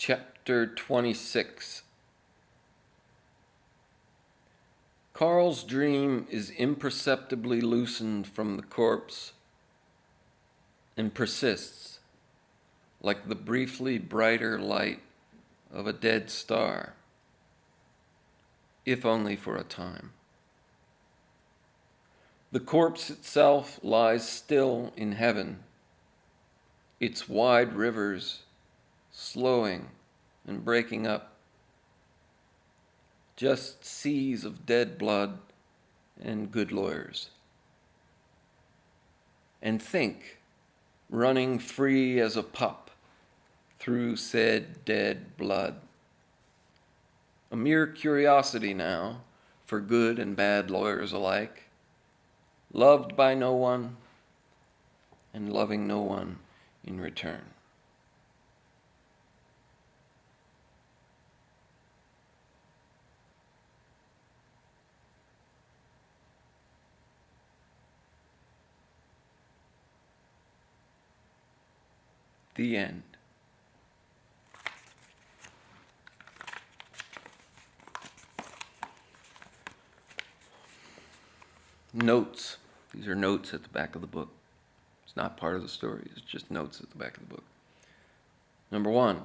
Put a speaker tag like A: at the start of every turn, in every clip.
A: Chapter 26. Carl's dream is imperceptibly loosened from the corpse and persists like the briefly brighter light of a dead star, if only for a time. The corpse itself lies still in heaven, its wide rivers slowing and breaking up, just seas of dead blood and good lawyers. And think, running free as a pup through said dead blood. A mere curiosity now for good and bad lawyers alike, loved by no one and loving no one in return. The end. Notes. These are notes at the back of the book. It's not part of the story. It's just notes at the back of the book. Number 1,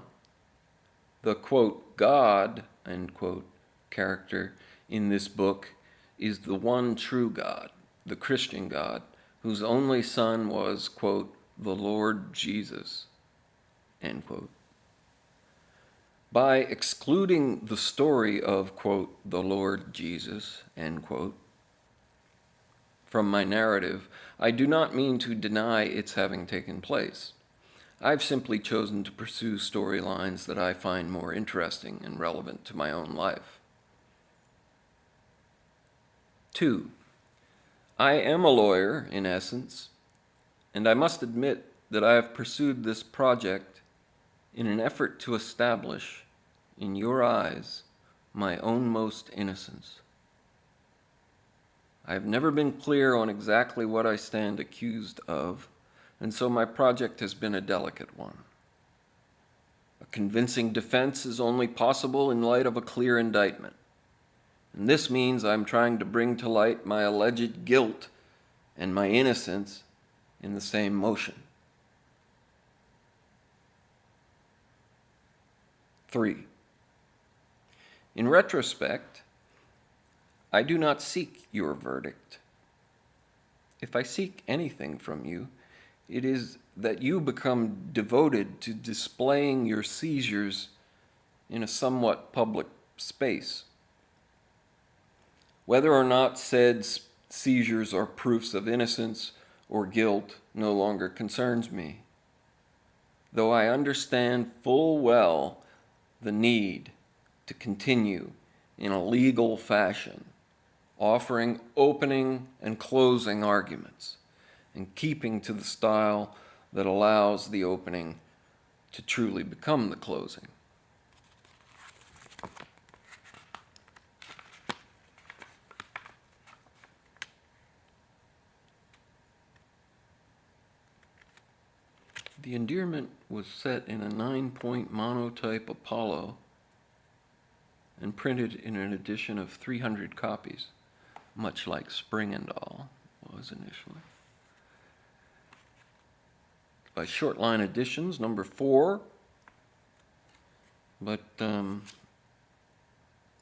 A: the quote, God, end quote, character in this book is the one true God, the Christian God, whose only son was, quote, the Lord Jesus, end quote. By excluding the story of, quote, the Lord Jesus, end quote, from my narrative, I do not mean to deny its having taken place. I've simply chosen to pursue storylines that I find more interesting and relevant to my own life. 2, I am a lawyer, in essence, and I must admit that I have pursued this project in an effort to establish, in your eyes, my own most innocence. I have never been clear on exactly what I stand accused of, and so my project has been a delicate one. A convincing defense is only possible in light of a clear indictment, and this means I'm trying to bring to light my alleged guilt and my innocence in the same motion. 3, in retrospect, I do not seek your verdict. If I seek anything from you, it is that you become devoted to displaying your seizures in a somewhat public space. Whether or not said seizures are proofs of innocence or guilt no longer concerns me, though I understand full well the need to continue in a legal fashion, offering opening and closing arguments, and keeping to the style that allows the opening to truly become the closing. The endearment was set in a 9-point monotype Apollo and printed in an edition of 300 copies, much like Spring and All was initially. By Shortline Editions, number 4, but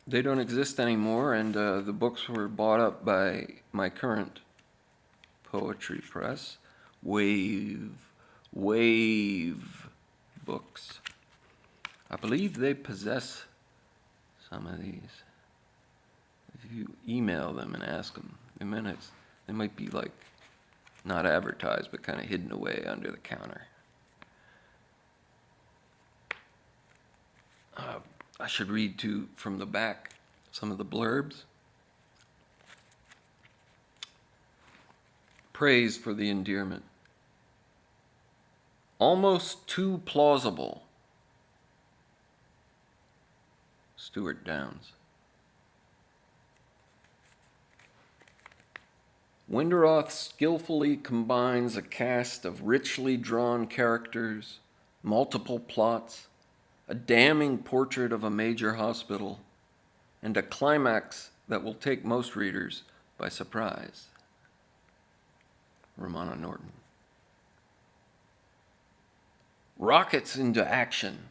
A: they don't exist anymore, and the books were bought up by my current poetry press, Wave Books. I believe they possess some of these. If you email them and ask them, they might be like not advertised, but kind of hidden away under the counter. I should read from the back some of the blurbs. Praise for the endearment. Almost too plausible. Stuart Downs. Wenderoth skillfully combines a cast of richly drawn characters, multiple plots, a damning portrait of a major hospital, and a climax that will take most readers by surprise. Romana Norton. Rockets into action.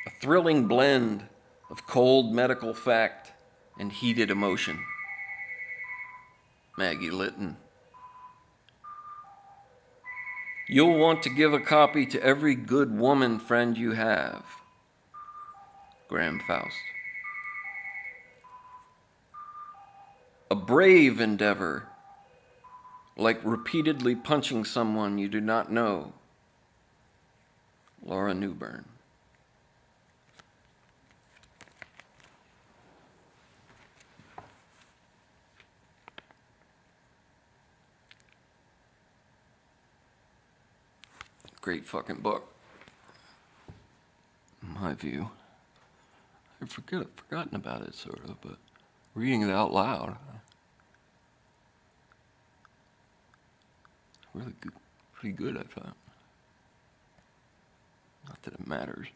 A: A thrilling blend of cold medical fact and heated emotion. Maggie Litton. You'll want to give a copy to every good woman friend you have. Graham Faust. A brave endeavor, like repeatedly punching someone you do not know. Laura Newbern. Great fucking book, in my view. I've forgotten about it, sort of, but reading it out loud, really good, pretty good, I thought. Not that it matters.